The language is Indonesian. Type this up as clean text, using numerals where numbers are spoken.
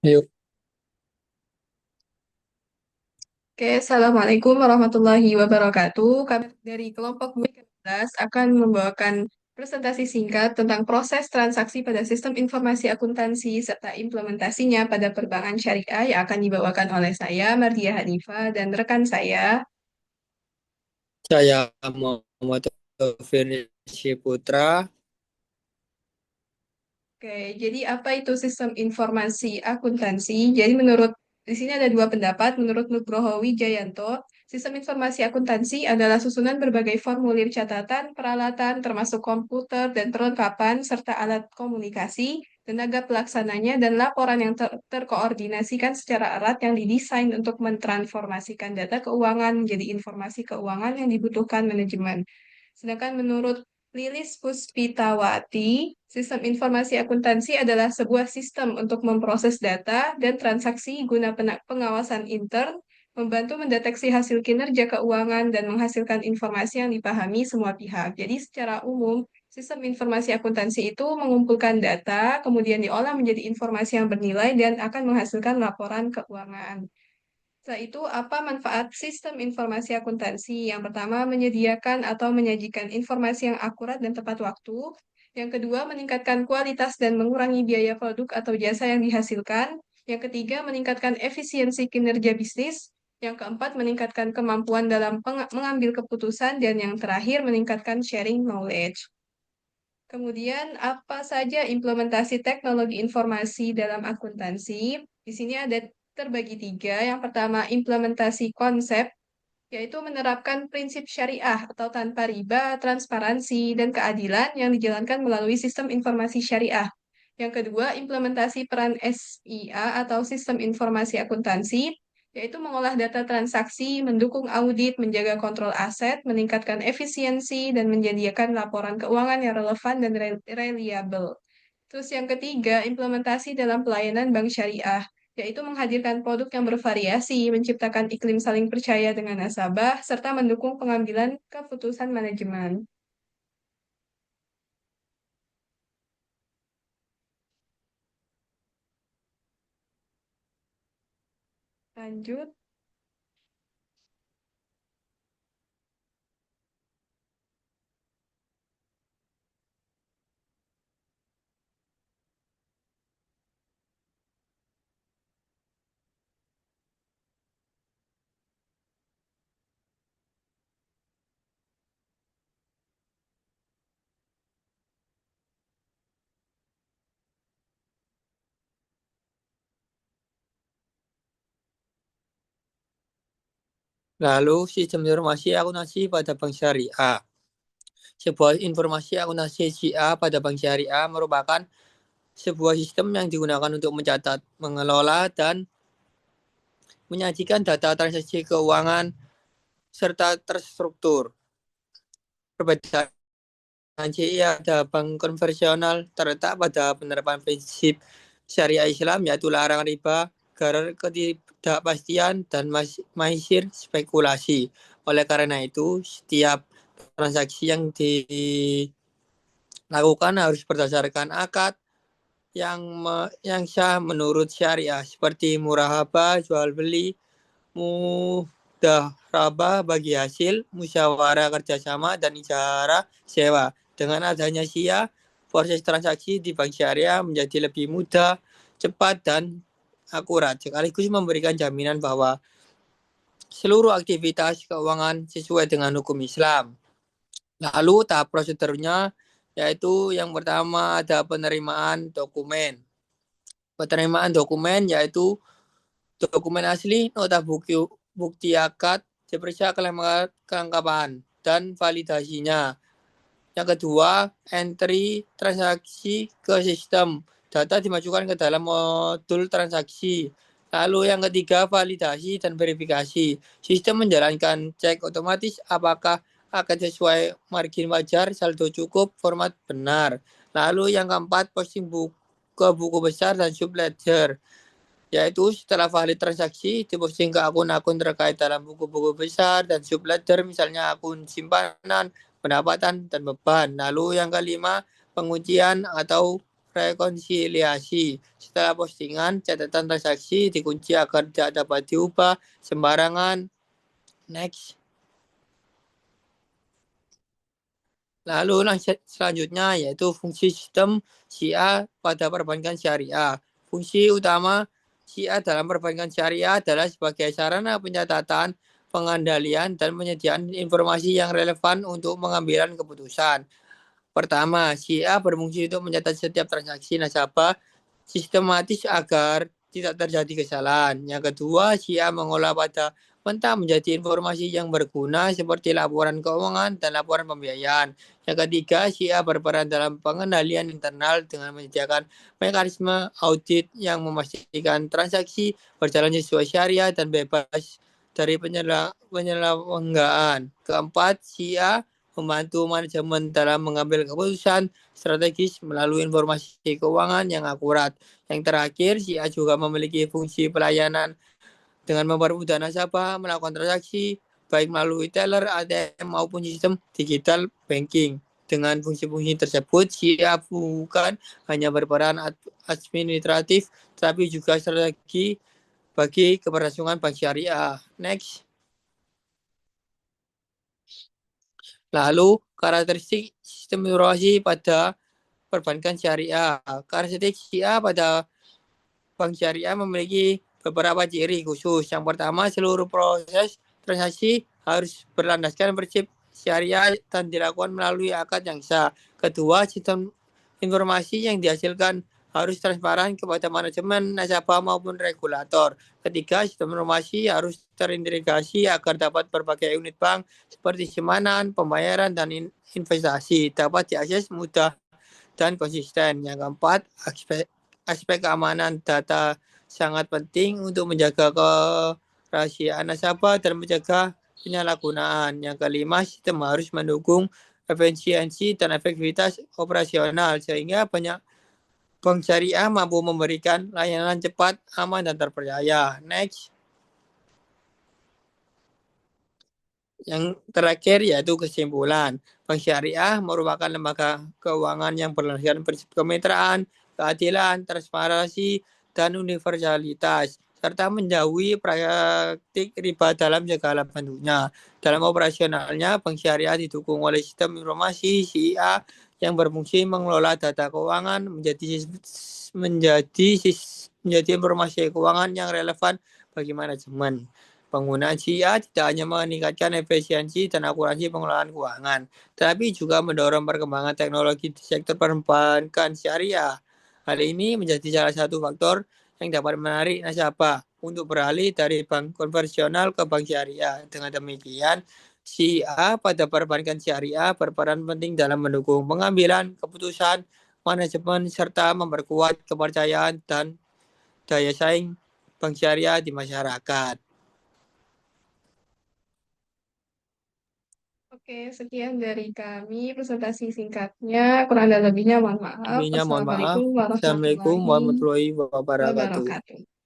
Yuk, Oke, Assalamualaikum warahmatullahi wabarakatuh. Kami dari kelompok B13 akan membawakan presentasi singkat tentang proses transaksi pada sistem informasi akuntansi serta implementasinya pada perbankan syariah yang akan dibawakan oleh saya, Mardia Hanifah, dan rekan saya. saya Muhammad Firly Putra. Oke, jadi apa itu sistem informasi akuntansi? Jadi di sini ada dua pendapat. Menurut Nugroho Wijayanto, sistem informasi akuntansi adalah susunan berbagai formulir catatan, peralatan, termasuk komputer dan perlengkapan, serta alat komunikasi, tenaga pelaksananya, dan laporan yang terkoordinasikan secara erat yang didesain untuk mentransformasikan data keuangan menjadi informasi keuangan yang dibutuhkan manajemen. Sedangkan menurut Lilis Puspitawati, sistem informasi akuntansi adalah sebuah sistem untuk memproses data dan transaksi guna pengawasan intern, membantu mendeteksi hasil kinerja keuangan, dan menghasilkan informasi yang dipahami semua pihak. Jadi secara umum, sistem informasi akuntansi itu mengumpulkan data, kemudian diolah menjadi informasi yang bernilai dan akan menghasilkan laporan keuangan. Setelah itu, apa manfaat sistem informasi akuntansi? Yang pertama, menyediakan atau menyajikan informasi yang akurat dan tepat waktu. Yang kedua, meningkatkan kualitas dan mengurangi biaya produk atau jasa yang dihasilkan. Yang ketiga, meningkatkan efisiensi kinerja bisnis. Yang keempat, meningkatkan kemampuan dalam mengambil keputusan. Dan yang terakhir, meningkatkan sharing knowledge. Kemudian, apa saja implementasi teknologi informasi dalam akuntansi? Di sini ada terbagi tiga. Yang pertama, implementasi konsep, yaitu menerapkan prinsip syariah atau tanpa riba, transparansi, dan keadilan yang dijalankan melalui sistem informasi syariah. Yang kedua, implementasi peran SIA atau sistem informasi akuntansi, yaitu mengolah data transaksi, mendukung audit, menjaga kontrol aset, meningkatkan efisiensi, dan menyediakan laporan keuangan yang relevan dan reliable. Terus yang ketiga, implementasi dalam pelayanan bank syariah, yaitu menghadirkan produk yang bervariasi, menciptakan iklim saling percaya dengan nasabah, serta mendukung pengambilan keputusan manajemen. Lanjut. Lalu, sistem informasi akuntansi pada bank syariah. Sebuah informasi akuntansi SIA pada bank syariah merupakan sebuah sistem yang digunakan untuk mencatat, mengelola, dan menyajikan data transaksi keuangan serta terstruktur. Perbedaan SIA pada bank konvensional terletak pada penerapan prinsip syariah Islam, yaitu larangan riba, ketidakpastian, dan maisir spekulasi. Oleh karena itu, setiap transaksi yang dilakukan harus berdasarkan akad yang sah menurut syariah, seperti murahaba, jual beli, mudaharabah bagi hasil, musyawarah kerjasama, dan ijarah sewa. Dengan adanya SIA, proses transaksi di bank syariah menjadi lebih mudah, cepat, dan akurat, sekaligus memberikan jaminan bahwa seluruh aktivitas keuangan sesuai dengan hukum Islam. Lalu tahap prosedurnya yaitu yang pertama ada penerimaan dokumen. Penerimaan dokumen yaitu dokumen asli, nota bukti akad, diperiksa kelengkapan dan validasinya. Yang kedua, entry transaksi ke sistem. Data dimasukkan ke dalam modul transaksi. Lalu yang ketiga, validasi dan verifikasi. Sistem menjalankan cek otomatis apakah akan sesuai margin wajar, saldo cukup, format benar. Lalu yang keempat, posting ke buku besar dan subledger, yaitu setelah valid transaksi diposting ke akun-akun terkait dalam buku-buku besar dan subledger, misalnya akun simpanan, pendapatan, dan beban. Lalu yang kelima, pengujian atau rekonsiliasi. Setelah postingan, catatan transaksi dikunci agar tidak dapat diubah sembarangan. Next. Lalu selanjutnya yaitu fungsi sistem Syiah pada perbankan syariah. Fungsi utama Syiah dalam perbankan syariah adalah sebagai sarana pencatatan, pengendalian, dan penyediaan informasi yang relevan untuk pengambilan keputusan. Pertama, Syiah berfungsi untuk mencatat setiap transaksi nasabah sistematis agar tidak terjadi kesalahan. Yang kedua, Syiah mengolah pada mentah menjadi informasi yang berguna seperti laporan keuangan dan laporan pembiayaan. Yang ketiga, Syiah berperan dalam pengendalian internal dengan menyediakan mekanisme audit yang memastikan transaksi berjalan sesuai syariah dan bebas dari penyelenggaraan. Keempat, Syiah membantu manajemen dalam mengambil keputusan strategis melalui informasi keuangan yang akurat. Yang terakhir, Syiah juga memiliki fungsi pelayanan dengan mempermudah nasabah melakukan transaksi baik melalui teller, ATM maupun sistem digital banking. Dengan fungsi-fungsi tersebut, Syiah bukan hanya berperan administratif, tapi juga strategi bagi keberlangsungan bank syariah. Next. Lalu, karakteristik sistem informasi pada perbankan syariah. Karakteristik Syiah pada bank syariah memiliki beberapa ciri khusus. Yang pertama, seluruh proses transaksi harus berlandaskan prinsip syariah dan dilakukan melalui akad yang sah. Kedua, sistem informasi yang dihasilkan harus transparan kepada manajemen, nasabah maupun regulator. Ketiga, sistem informasi harus terintegrasi agar dapat berbagai unit bank seperti simpanan, pembayaran, dan investasi dapat diakses mudah dan konsisten. Yang keempat, aspek keamanan data sangat penting untuk menjaga kerahasiaan nasabah dan mencegah penyalahgunaan. Yang kelima, sistem harus mendukung efisiensi dan efektivitas operasional sehingga banyak bank syariah mampu memberikan layanan cepat, aman, dan terpercaya. Next. Yang terakhir yaitu kesimpulan. Bank syariah merupakan lembaga keuangan yang berlandaskan prinsip kemitraan, keadilan, transparansi, dan universalitas, serta menjauhi praktik riba dalam segala bentuknya. Dalam operasionalnya, bank syariah didukung oleh sistem informasi SIA yang berfungsi mengelola data keuangan menjadi informasi keuangan yang relevan bagi manajemen. Penggunaan SIA tidak hanya meningkatkan efisiensi dan akurasi pengelolaan keuangan, tetapi juga mendorong perkembangan teknologi di sektor perbankan syariah. Hal ini menjadi salah satu faktor yang dapat menarik nasabah untuk beralih dari bank konvensional ke bank syariah. Dengan demikian, SIA pada perbankan syariah berperan penting dalam mendukung pengambilan keputusan manajemen serta memperkuat kepercayaan dan daya saing bank syariah di masyarakat. Oke, sekian dari kami presentasi singkatnya. Kurang dan lebihnya mohon maaf. Lebihnya mohon maaf. Wassalamualaikum Assalamualaikum warahmatullahi warahmatullahi wabarakatuh. wabarakatuh.